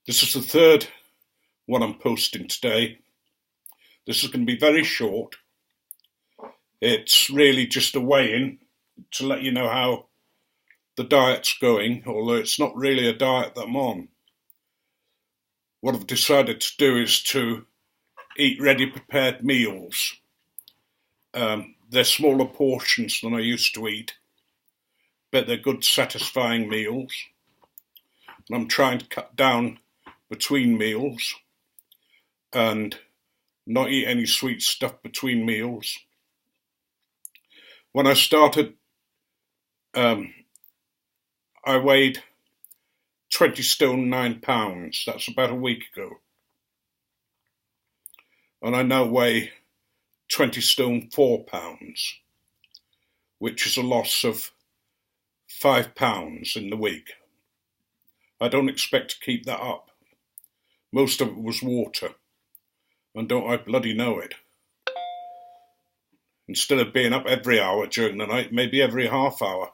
This is the third one I'm posting today. This is going to be very short. It's really just a weigh-in to let you know how the diet's going, although it's not really a diet that I'm on. What I've decided to do is to eat ready prepared meals. They're smaller portions than I used to eat, but they're good satisfying meals. And I'm trying to cut down between meals and not eat any sweet stuff between meals. When I started, I weighed 20 stone 9 pounds. That's about a week ago. And I now weigh 20 stone 4 pounds, which is a loss of 5 pounds in the week. I don't expect to keep that up. Most of it was water, and don't I bloody know it. Instead of being up every hour during the night, maybe every half hour.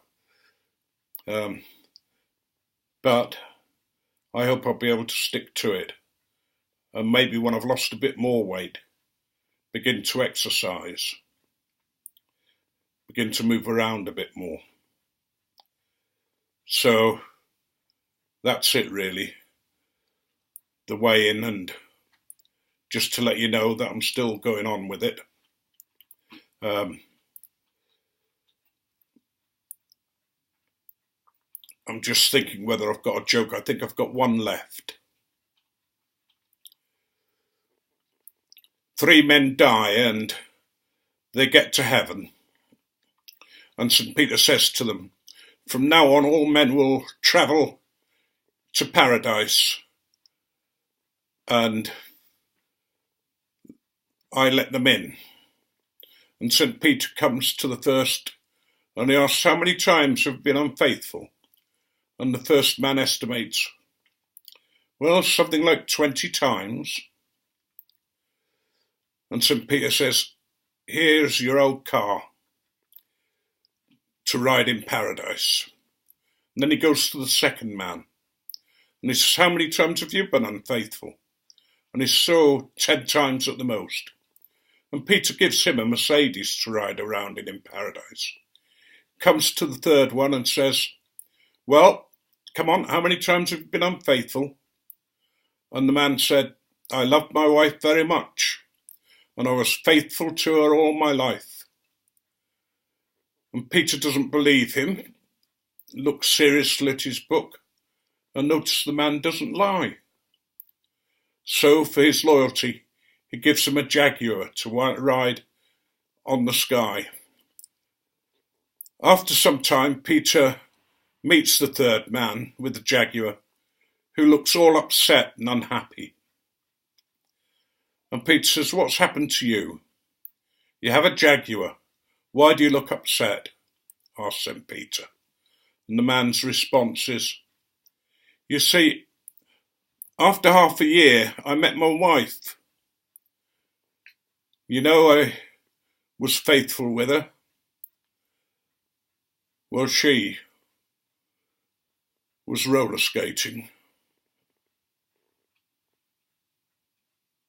But I hope I'll be able to stick to it. And maybe when I've lost a bit more weight, begin to exercise. Begin to move around a bit more. So that's it really. The weigh-in, and just to let you know that I'm still going on with it. I'm just thinking whether I've got a joke. I think I've got one left. 3 men die and they get to heaven. And St. Peter says to them, "From now on all men will travel to paradise, and I let them in." And St. Peter comes to the first and he asks, "How many times have you been unfaithful?" And the first man estimates, "Well, something like 20 times. And St. Peter says, "Here's your old car to ride in paradise." And then he goes to the second man and he says, "How many times have you been unfaithful?" And he says, "So 10 times at the most." And Peter gives him a Mercedes to ride around in paradise. Comes to the third one and says, "Well, come on, how many times have you been unfaithful?" And the man said, "I loved my wife very much, and I was faithful to her all my life." And Peter doesn't believe him, looks seriously at his book, and notices the man doesn't lie. So, for his loyalty, he gives him a Jaguar to ride on the sky. After some time, Peter meets the third man with the Jaguar, who looks all upset and unhappy. And Peter says, "What's happened to you? You have a Jaguar. Why do you look upset?" asks St. Peter. And the man's response is, "You see, after half a year, I met my wife. You know, I was faithful with her. Well, she was roller skating."